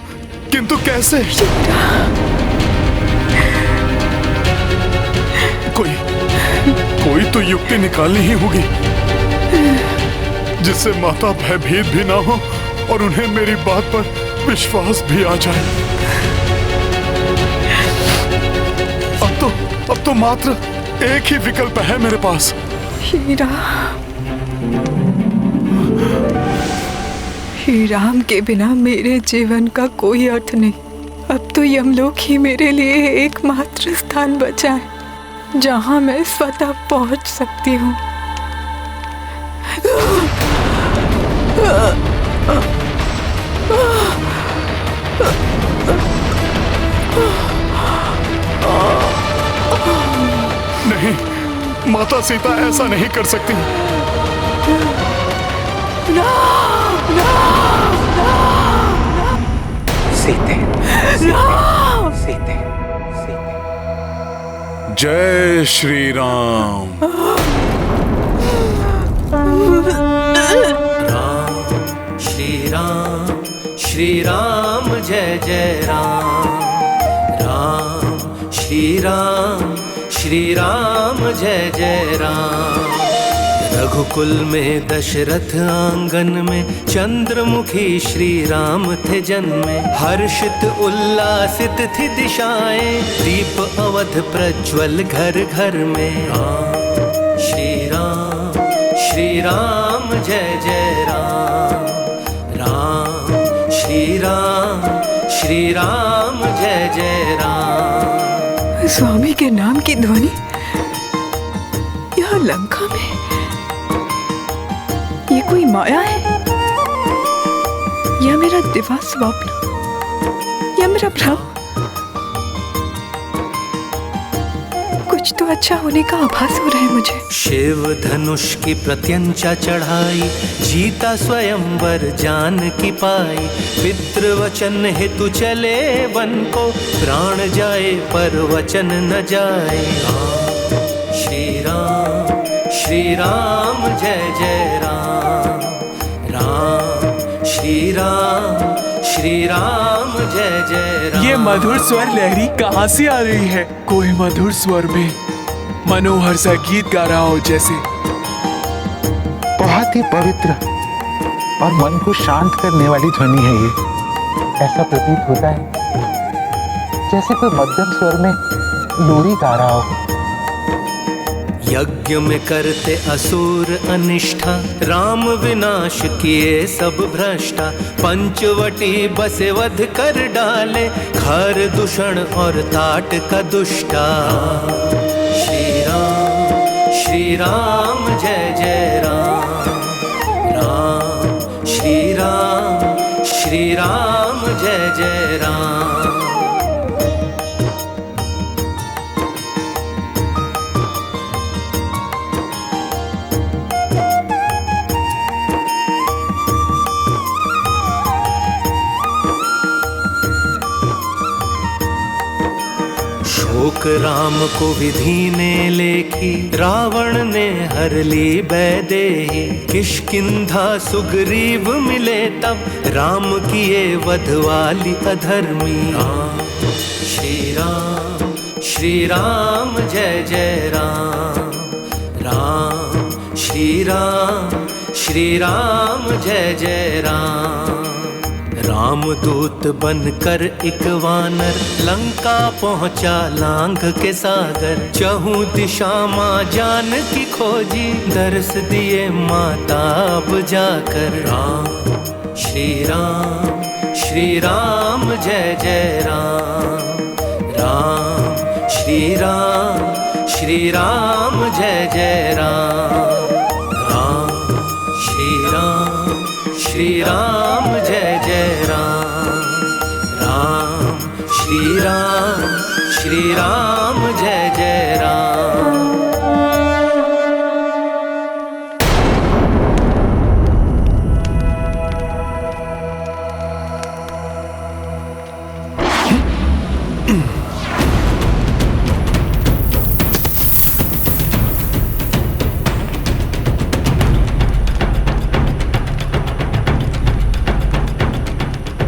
किंतु कैसे? कोई तो युक्ति निकालनी ही होगी जिससे माता भयभीत भी ना हो और उन्हें मेरी बात पर विश्वास भी आ जाए। अब तो मात्र एक ही विकल्प है मेरे पास। श्री राम के बिना मेरे जीवन का कोई अर्थ नहीं। अब तो यमलोक ही मेरे लिए एकमात्र स्थान बचा है जहां मैं स्वतः पहुंच सकती हूँ। नहीं, माता सीता ऐसा नहीं कर सकती। सीते, सीते, जय श्री राम। श्री राम जय जय राम। राम श्री राम जय जय राम। रघुकुल में दशरथ आंगन में चंद्रमुखी श्री राम थे जन्मे। हर्षित उल्लासित थी दिशाएं, दीप अवध प्रज्वल घर घर में। श्री राम जय जय राम। राम श्री राम जय जय राम। स्वामी के नाम की ध्वनि यहाँ लंका में, ये कोई माया है या मेरा दिवा स्वप्न या मेरा भ्रम? कुछ तो अच्छा होने का आभास हो रहा है मुझे। शिव धनुष की प्रत्यंचा चढ़ाई, जीता स्वयंवर जान की पाई। पितृवचन हेतु चले वन को, प्राण जाए पर वचन न जाए। श्री राम जय जय राम। राम श्री राम जय जय राम। ये मधुर स्वर लहरी कहाँ से आ रही है? कोई मधुर स्वर में मनोहर सा गीत गा रहा हो जैसे। बहुत ही पवित्र और मन को शांत करने वाली ध्वनि है ये। ऐसा प्रतीत होता है जैसे कोई मध्यम स्वर में लोरी गा रहा हो। यज्ञ में करते असुर अनिष्ठा, राम विनाश किए सब भ्रष्टा। पंचवटी बसे वध कर डाले, खर दूषण और ताट का दुष्टा। श्री राम जय जय राम, राम श्री राम जय जय राम। शोक राम को विधि ने लेखी, रावण ने हर ली बैदेही। किष्किंधा सुग्रीव मिले तब, राम किए वध वाली अधर्मी। श्री राम जय जय राम, राम श्री राम जय जय राम। रामदूत बनकर एक वानर, लंका पहुंचा लांघ के सागर। चहु दिशा माँ जान की खोजी, दर्श दिए माता अब जाकर। श्री राम जय जय राम, राम श्री राम जय जय राम। राम श्री राम जय जय राम, राम श्री राम जय जय राम।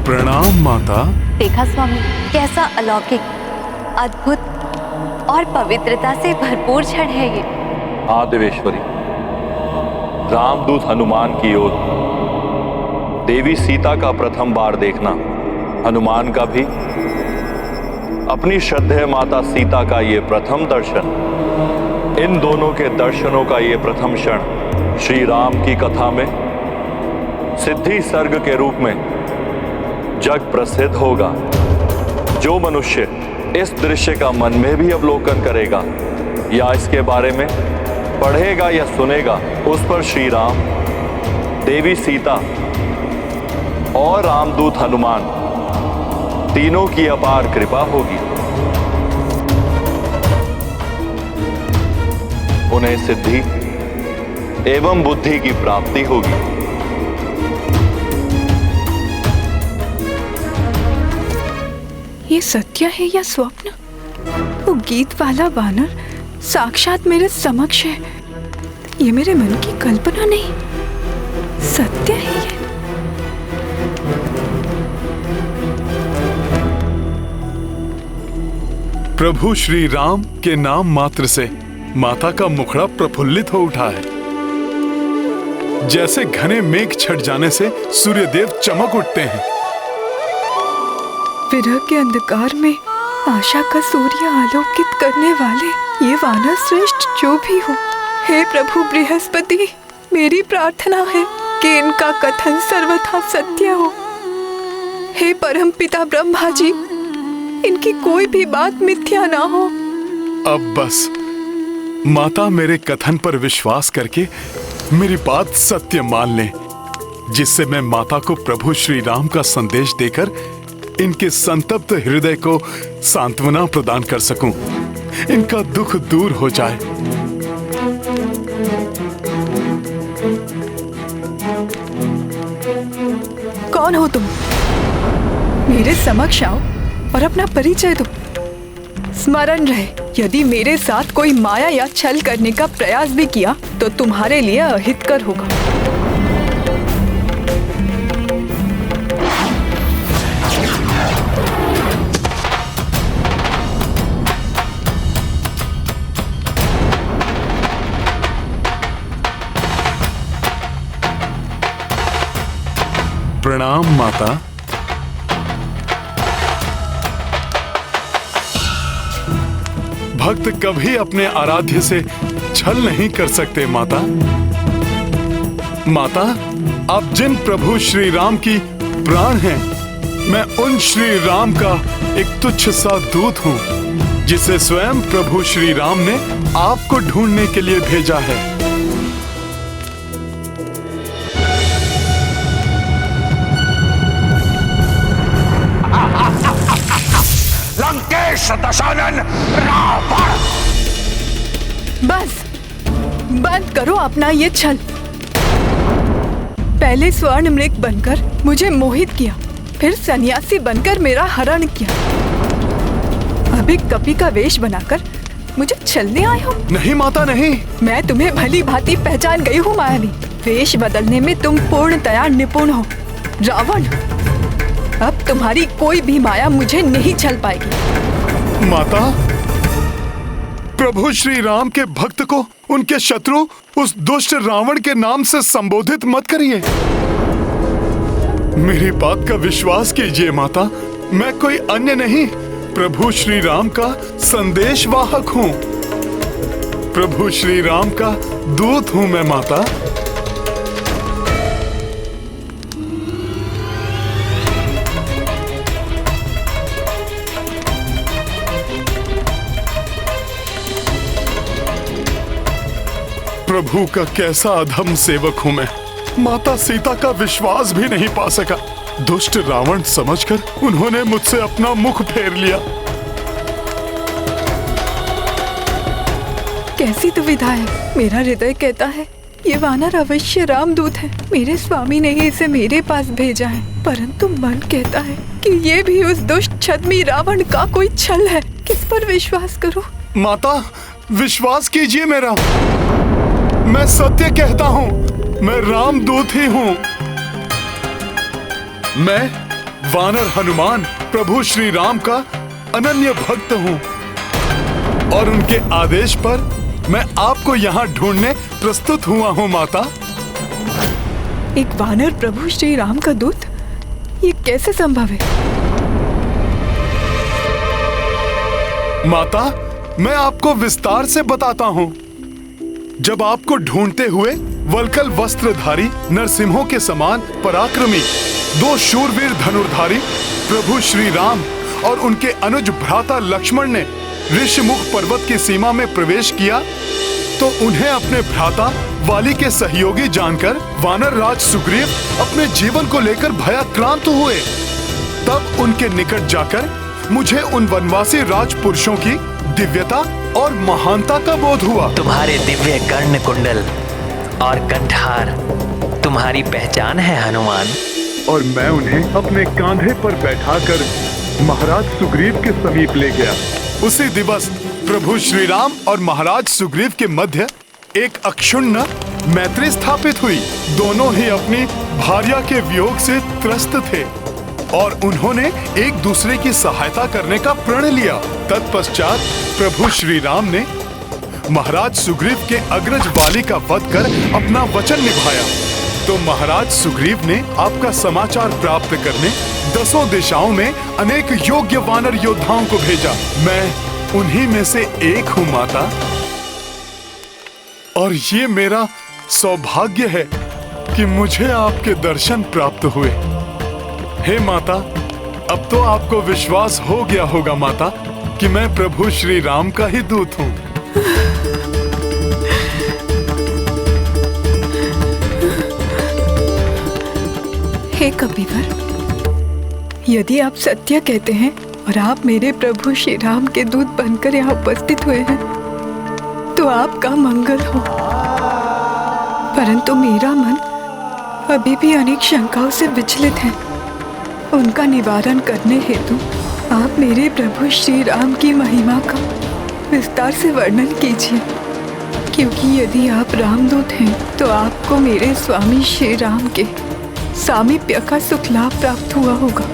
प्रणाम माता। देखा स्वामी, कैसा अलौकिक, अद्भुत और पवित्रता से भरपूर क्षण है ये। हाँ देवेश्वरी, रामदूत हनुमान की ओर देवी सीता का प्रथम बार देखना, हनुमान का भी अपनी श्रद्धेय माता सीता का ये प्रथम दर्शन, इन दोनों के दर्शनों का ये प्रथम क्षण श्री राम की कथा में सिद्धि सर्ग के रूप में जग प्रसिद्ध होगा। जो मनुष्य इस दृश्य का मन में भी अवलोकन करेगा या इसके बारे में पढ़ेगा या सुनेगा, उस पर श्री राम, देवी सीता और रामदूत हनुमान तीनों की अपार कृपा होगी। उन्हें सिद्धि एवं बुद्धि की प्राप्ति होगी। ये सत्य है या स्वप्न? वो गीत वाला वानर साक्षात मेरे समक्ष है। ये मेरे मन की कल्पना नहीं, सत्य है ये। प्रभु श्री राम के नाम मात्र से माता का मुखड़ा प्रफुल्लित हो उठा है। जैसे घने मेघ छट जाने से सूर्यदेव चमक उठते हैं। विरह के अंधकार में आशा का सूर्य आलोकित करने वाले ये वानर श्रेष्ठ जो भी हो, हे प्रभु बृहस्पति, मेरी प्रार्थना है कि इनका कथन सर्वथा सत्य हो। हे परम पिता ब्रह्मा जी, इनकी कोई भी बात मिथ्या ना हो। अब बस माता मेरे कथन पर विश्वास करके मेरी बात सत्य मान लें, जिससे मैं माता को प्रभु श्री राम का संदेश देकर इनके संतप्त हृदय को सांत्वना प्रदान कर सकूं, इनका दुख दूर हो जाए। कौन हो तुम? मेरे समक्ष आओ और अपना परिचय दो। स्मरण रहे, यदि मेरे साथ कोई माया या छल करने का प्रयास भी किया तो तुम्हारे लिए अहितकर होगा। प्रणाम माता। भक्त कभी अपने आराध्य से छल नहीं कर सकते माता। माता, आप जिन प्रभु श्री राम की प्राण हैं, मैं उन श्री राम का एक तुच्छ सा दूत हूँ, जिसे स्वयं प्रभु श्री राम ने आपको ढूंढने के लिए भेजा है। लंकेश दशानन रावण! बस बंद करो अपना ये छल। पहले स्वर्ण मृग बनकर मुझे मोहित किया, फिर सन्यासी बनकर मेरा हरण किया, अभी कपि का वेश बनाकर मुझे छलने आए हो। नहीं माता, नहीं। मैं तुम्हें भली भांति पहचान गई हूँ मायावी। वेश बदलने में तुम पूर्णतया निपुण हो रावण। अब तुम्हारी कोई भी माया मुझे नहीं छल पाएगी। माता, प्रभु श्री राम के भक्त को उनके शत्रु उस दुष्ट रावण के नाम से संबोधित मत करिए। मेरी बात का विश्वास कीजिए माता, मैं कोई अन्य नहीं, प्रभु श्री राम का संदेशवाहक हूँ। प्रभु श्री राम का दूत हूँ मैं माता। प्रभु का कैसा अधम सेवक हूँ मैं। माता सीता का विश्वास भी नहीं पा सका। दुष्ट रावण समझकर उन्होंने मुझसे अपना मुख फेर लिया। कैसी दुविधा है। मेरा हृदय कहता है ये वानर अवश्य रामदूत है, मेरे स्वामी ने ही इसे मेरे पास भेजा है, परंतु मन कहता है कि ये भी उस दुष्ट छद्मी रावण का कोई छल है। किस पर विश्वास करूं? माता, विश्वास कीजिए मेरा, मैं सत्य कहता हूँ, मैं रामदूत ही हूँ। मैं वानर हनुमान प्रभु श्री राम का अनन्य भक्त हूँ और उनके आदेश पर मैं आपको यहाँ ढूंढने प्रस्तुत हुआ हूँ माता। एक वानर प्रभु श्री राम का दूत, ये कैसे संभव है? माता, मैं आपको विस्तार से बताता हूँ। जब आपको ढूंढते हुए वल्कल वस्त्रधारी नरसिंहों के समान पराक्रमी दो शूरवीर धनुर्धारी प्रभु श्री राम और उनके अनुज भ्राता लक्ष्मण ने ऋषिमुख पर्वत की सीमा में प्रवेश किया, तो उन्हें अपने भ्राता वाली के सहयोगी जानकर वानर राज सुग्रीव अपने जीवन को लेकर भयाक्रांत हुए। तब उनके निकट जाकर मुझे उन वनवासी राजपुरुषों की दिव्यता और महानता का बोध हुआ। तुम्हारे दिव्य कर्ण कुंडल और कंठार तुम्हारी पहचान है हनुमान। और मैं उन्हें अपने कांधे पर बैठाकर महाराज सुग्रीव के समीप ले गया। उसी दिवस प्रभु श्री राम और महाराज सुग्रीव के मध्य एक अक्षुण्ण मैत्री स्थापित हुई। दोनों ही अपनी भार्या के वियोग से त्रस्त थे और उन्होंने एक दूसरे की सहायता करने का प्रण लिया। तत्पश्चात प्रभु श्री राम ने महाराज सुग्रीव के अग्रज वाली का वध कर अपना वचन निभाया। तो महाराज सुग्रीव ने आपका समाचार प्राप्त करने 10 दिशाओं में अनेक योग्य वानर योद्धाओं को भेजा। मैं उन्हीं में से एक हूँ माता, और ये मेरा सौभाग्य है कि मुझे आपके दर्शन प्राप्त हुए। हे माता, अब तो आपको विश्वास हो गया होगा माता कि मैं प्रभु श्री राम का ही दूत हूँ। हे कपिवर, यदि आप सत्य कहते हैं और आप मेरे प्रभु श्री राम के दूत बनकर यहाँ उपस्थित हुए हैं, तो आपका मंगल हो। परंतु मेरा मन अभी भी अनेक शंकाओं से विचलित है। उनका निवारण करने हेतु आप मेरे प्रभु श्री राम की महिमा का विस्तार से वर्णन कीजिए, क्योंकि यदि आप रामदूत हैं तो आपको मेरे स्वामी श्री राम के सामीप्य का सुख लाभ प्राप्त हुआ होगा।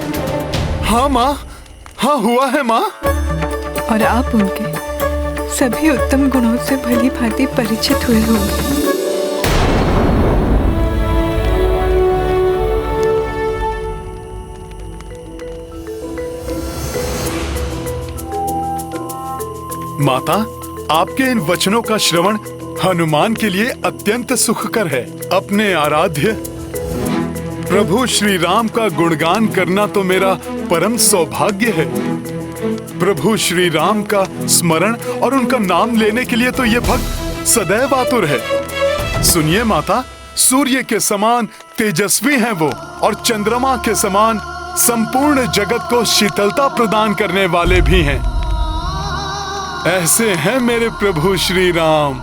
हाँ माँ, हाँ हुआ है माँ। और आप उनके सभी उत्तम गुणों से भली भांति परिचित हुए होंगे। माता, आपके इन वचनों का श्रवण हनुमान के लिए अत्यंत सुखकर है। अपने आराध्य प्रभु श्री राम का गुणगान करना तो मेरा परम सौभाग्य है। प्रभु श्री राम का स्मरण और उनका नाम लेने के लिए तो ये भक्त सदैव आतुर है। सुनिए माता, सूर्य के समान तेजस्वी हैं वो और चंद्रमा के समान संपूर्ण जगत को शीतलता प्रदान करने वाले भी हैं। ऐसे हैं मेरे प्रभु श्री राम।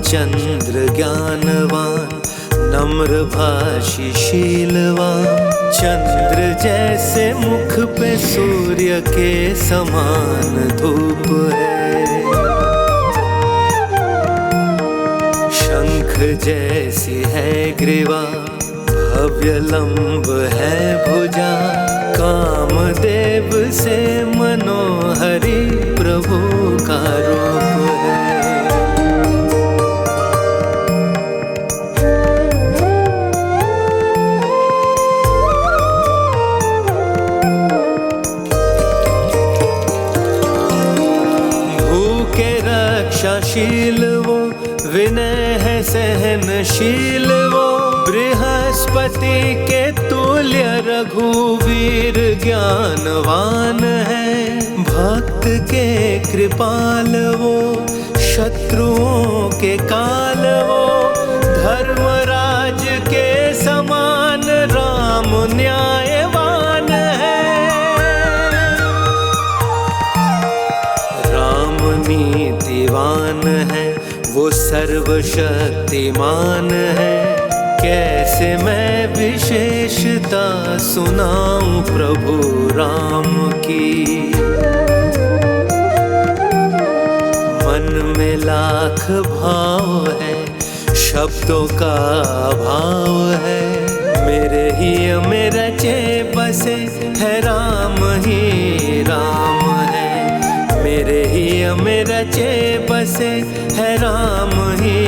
चंद्र ज्ञानवान नम्र भाषी शीलवान, चंद्र जैसे मुख पे सूर्य के समान धूप है। शंख जैसी है ग्रीवा, भव्य लंब है भुजा, कामदेव से मनोहरी प्रभु का रूप है। रक्षाशील वो, विनय है सहनशील वो, बृहस्पति के तुल्य रघुवीर ज्ञानवान है। भक्त के कृपाल वो, शत्रुओं के काल वो, धर्मराज के समान राम न्यायवान है। नीतिवान है वो, सर्वशक्तिमान है। कैसे मैं विशेषता सुनाऊं प्रभु राम की। मन में लाख भाव है, शब्दों का अभाव है। मेरे ही में रचे बसे है राम ही राम है। मेरे ही में रचे बसे है राम ही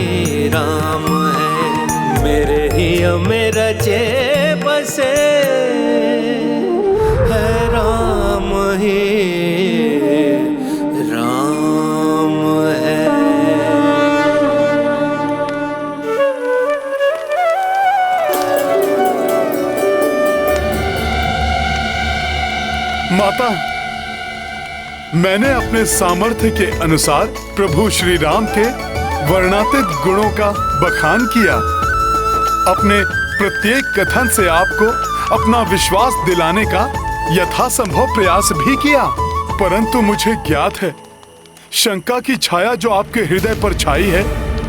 राम है। मेरे ही में रचे बसे है राम ही राम है। माता, मैंने अपने सामर्थ्य के अनुसार प्रभु श्री राम के वर्णातीत गुणों का बखान किया। अपने प्रत्येक कथन से आपको अपना विश्वास दिलाने का यथासंभव प्रयास भी किया, परंतु मुझे ज्ञात है शंका की छाया जो आपके हृदय पर छाई है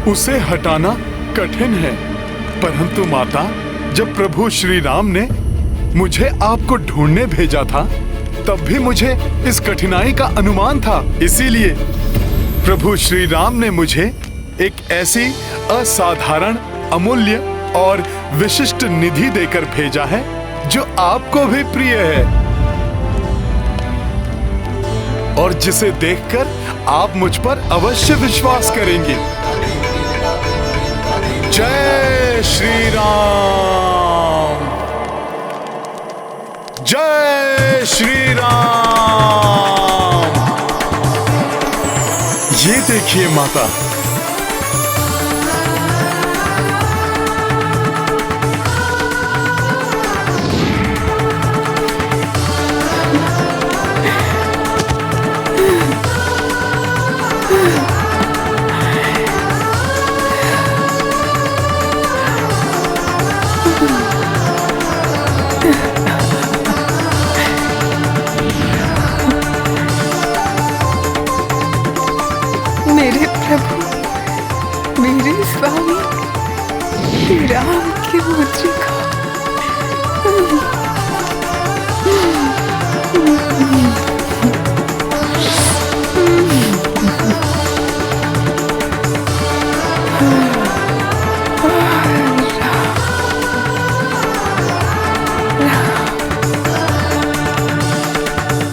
उसे हटाना कठिन है। परंतु माता, जब प्रभु श्री राम ने मुझे आपको ढूंढने भेजा था तब भी मुझे इस कठिनाई का अनुमान था। इसीलिए प्रभु श्री राम ने मुझे एक ऐसी असाधारण, अमूल्य और विशिष्ट निधि देकर भेजा है जो आपको भी प्रिय है और जिसे देखकर आप मुझ पर अवश्य विश्वास करेंगे। जय श्री राम, जय श्री राम। ये देखिए माता,